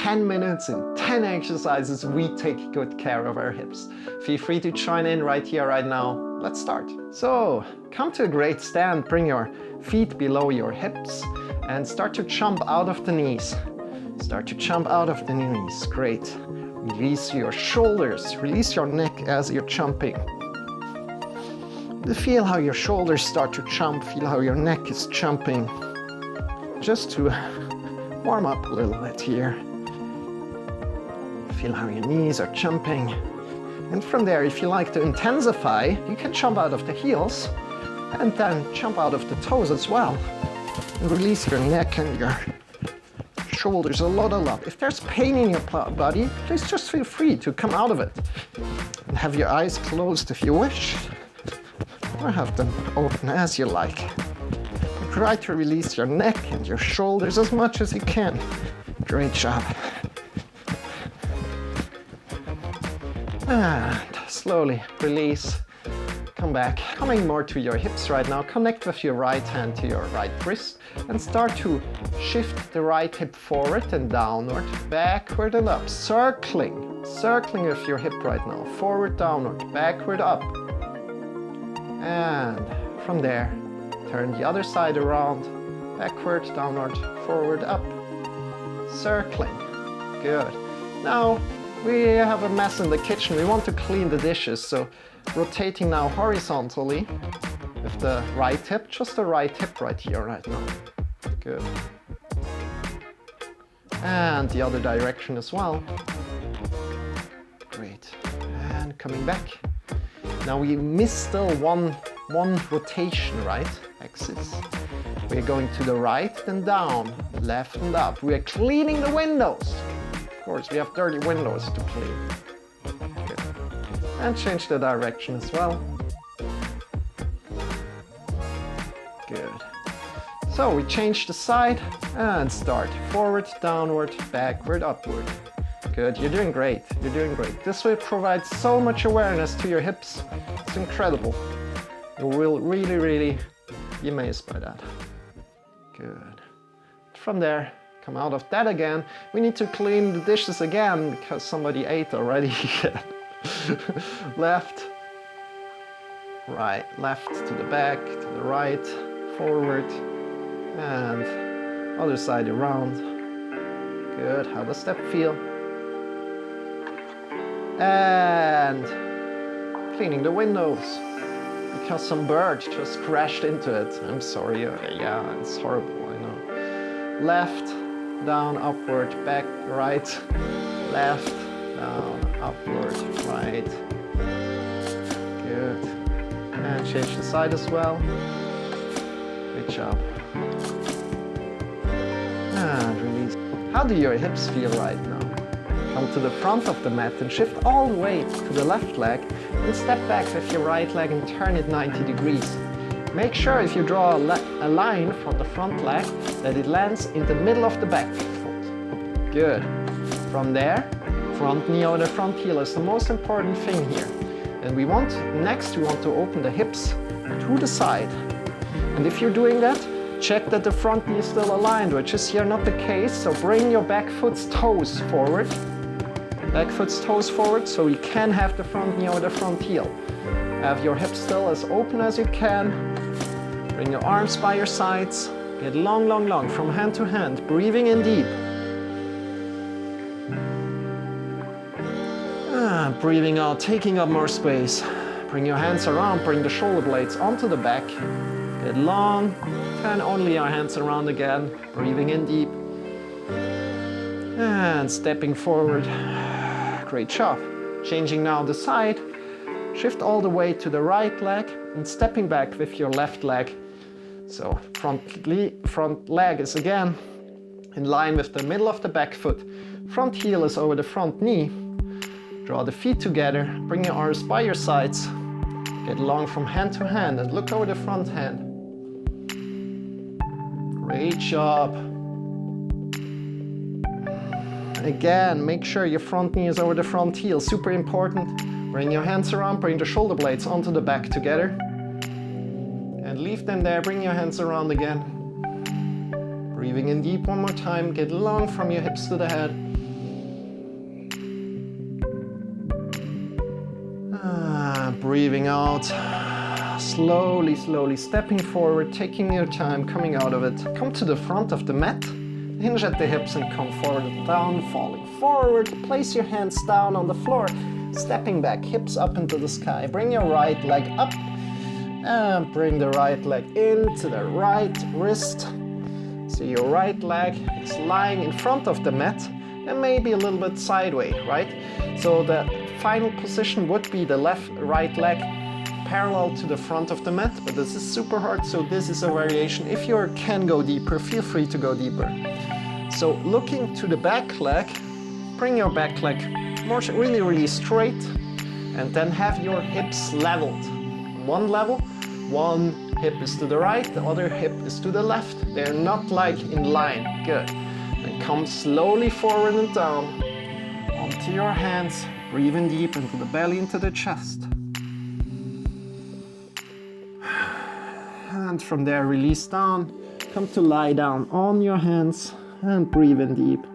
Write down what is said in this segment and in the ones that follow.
10 minutes and 10 exercises, we take good care of our hips. Feel free to join in right here, right now. Let's start. So, come to a great stand, bring your feet below your hips and start to jump out of the knees. Start to jump out of the knees, great. Release your shoulders, release your neck as you're jumping. Feel how your shoulders start to jump, feel how your neck is jumping. Just to warm up a little bit here. Feel how your knees are jumping. And from there, if you like to intensify, you can jump out of the heels and then jump out of the toes as well. And release your neck and your shoulders a lot. If there's pain in your body, please just feel free to come out of it. And have your eyes closed if you wish, or have them open as you like. Try to release your neck and your shoulders as much as you can. Great job. And slowly release. Come back. Coming more to your hips right now. Connect with your right hand to your right wrist and start to shift the right hip forward and downward, backward and up. Circling with your hip right now. Forward, downward, backward, up. And from there, turn the other side around, backward, downward, forward, up. Circling. Good. Now we have a mess in the kitchen. We want to clean the dishes, so rotating now horizontally with the right hip, just the right hip right here, right now. Good. And the other direction as well. Great. And coming back. Now we missed still one rotation, right? Axis. We're going to the right and down, left and up. We're cleaning the windows. Of course, we have dirty windows to clean. Good. And change the direction as well. Good. So we change the side and start forward, downward, backward, upward. Good, you're doing great, you're doing great. This will provide so much awareness to your hips. It's incredible. You will really be amazed by that. Good. From there, come out of that again. We need to clean the dishes again because somebody ate already. Left, right, left to the back, to the right, forward, and other side around. Good, how does that feel? And cleaning the windows because some bird just crashed into it. I'm sorry, yeah, it's horrible, I know. Left, down, upward, back, right, left, down, upward, right. Good. And change the side as well. Good job. And release. How do your hips feel right now? Come to the front of the mat and shift all the way to the left leg and step back with your right leg and turn it 90 degrees. Make sure if you draw a line from the front leg that it lands in the middle of the back foot. Good. From there, front knee or the front heel is the most important thing here. And next we want to open the hips to the side. And if you're doing that, check that the front knee is still aligned, which is here not the case. So bring your back foot's toes forward. Back foot's toes forward so you can have the front knee or the front heel. Have your hips still as open as you can. Bring your arms by your sides. Get long from hand to hand. Breathing in deep. And breathing out, taking up more space. Bring your hands around, bring the shoulder blades onto the back. Get long, turn only your hands around again. Breathing in deep. And stepping forward. Great job. Changing now the side. Shift all the way to the right leg and stepping back with your left leg. So front leg is again in line with the middle of the back foot. Front heel is over the front knee. Draw the feet together. Bring your arms by your sides. Get long from hand to hand and look over the front hand. Great job. Again, make sure your front knee is over the front heel, super important. Bring your hands around, bring the shoulder blades onto the back together. And leave them there, bring your hands around again. Breathing in deep one more time, get long from your hips to the head. breathing out. Slowly, slowly stepping forward, taking your time, coming out of it. Come to the front of the mat. Hinge at the hips and come forward and down, falling forward. Place your hands down on the floor, stepping back, hips up into the sky. Bring your right leg up and bring the right leg into the right wrist. So your right leg is lying in front of the mat and maybe a little bit sideways, right? So the final position would be the right leg parallel to the front of the mat, but this is super hard, so this is a variation. If you can go deeper, feel free to go deeper. So looking to the back leg, bring your back leg more really, really straight, and then have your hips leveled. One level, one hip is to the right, the other hip is to the left. They're not like in line. Good. And come slowly forward and down onto your hands. Breathing deep into the belly, into the chest. And from there, release down. Come to lie down on your hands and breathe in deep.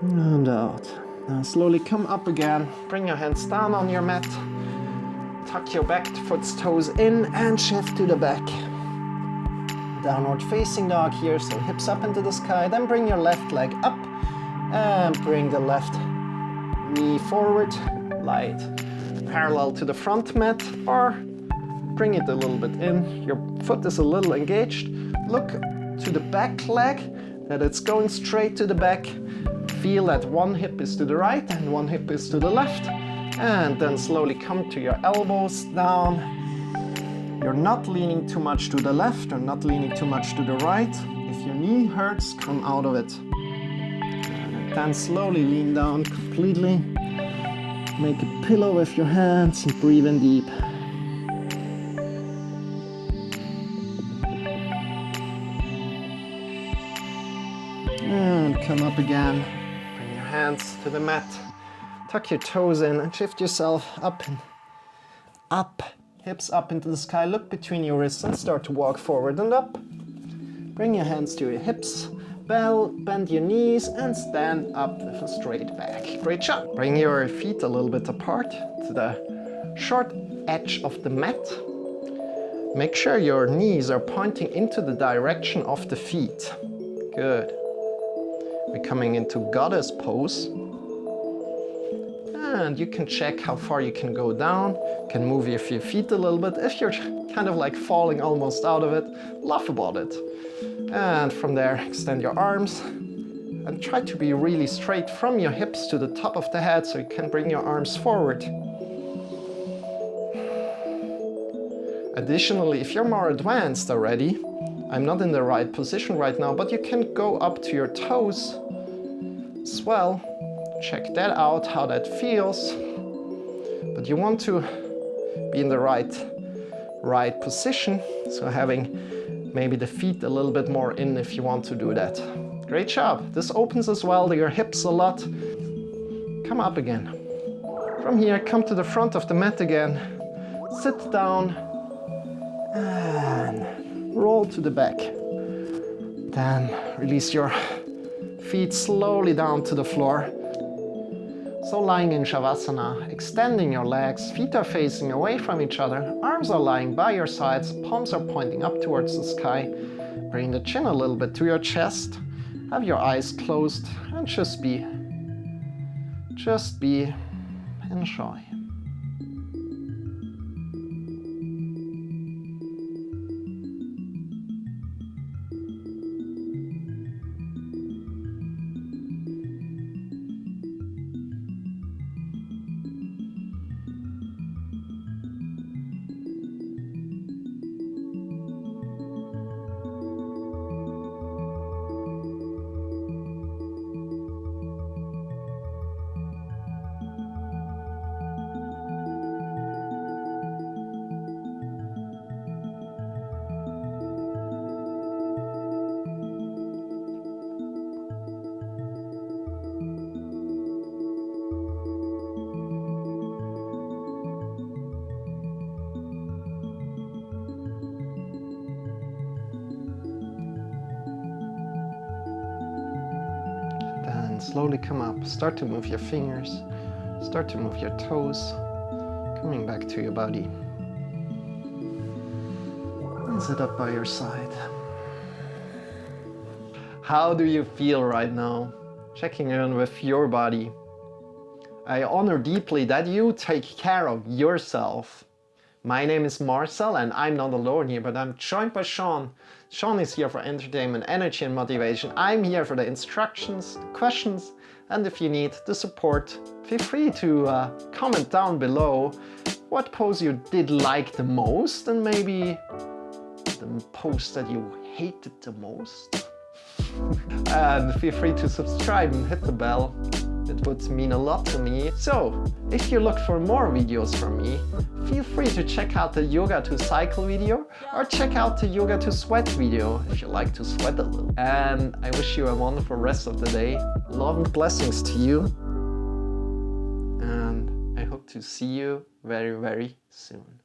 And out. Now slowly come up again. Bring your hands down on your mat. Tuck your back foot toes in and shift to the back. Downward facing dog here, so hips up into the sky. Then bring your left leg up and bring the left knee forward. Light parallel to the front mat, or bring it a little bit in. Your foot is a little engaged. Look to the back leg, that it's going straight to the back. Feel that one hip is to the right and one hip is to the left. And then slowly come to your elbows down. You're not leaning too much to the left or not leaning too much to the right. If your knee hurts, come out of it. And then slowly lean down completely. Make a pillow with your hands and breathe in deep. And come up again. Bring your hands to the mat. Tuck your toes in and shift yourself up and up. Hips up into the sky. Look between your wrists and start to walk forward and up. Bring your hands to your hips. Bend your knees and stand up with a straight back. Great job. Bring your feet a little bit apart to the short edge of the mat. Make sure your knees are pointing into the direction of the feet. Good. We're coming into goddess pose. And you can check how far you can go down. You can move your feet a little bit. If you're kind of like falling almost out of it, laugh about it. And from there, extend your arms and try to be really straight from your hips to the top of the head so you can bring your arms forward. Additionally, if you're more advanced already, I'm not in the right position right now, but you can go up to your toes as well. Check that out, how that feels. But you want to be in the right position, so having maybe the feet a little bit more in if you want to do that. Great job. This opens as well your hips a lot. Come up again. From here, come to the front of the mat again. Sit down and roll to the back. Then release your feet slowly down to the floor. So lying in Savasana, extending your legs, feet are facing away from each other, arms are lying by your sides, palms are pointing up towards the sky. Bring the chin a little bit to your chest, have your eyes closed, and just be, enjoy. Slowly come up, start to move your fingers, Start to move your toes, coming back to your body. And sit up by your side. How do you feel right now? Checking in with your body. I honor deeply that you take care of yourself. My name is Marcel and I'm not alone here, but I'm joined by Sean. Sean is here for entertainment, energy and motivation. I'm here for the instructions, the questions, and if you need the support, feel free to comment down below what pose you did like the most and maybe the pose that you hated the most. And feel free to subscribe and hit the bell. It would mean a lot to me. So, if you look for more videos from me, feel free to check out the yoga to cycle video or check out the yoga to sweat video if you like to sweat a little. And I wish you a wonderful rest of the day. Love and blessings to you. And I hope to see you very, very soon.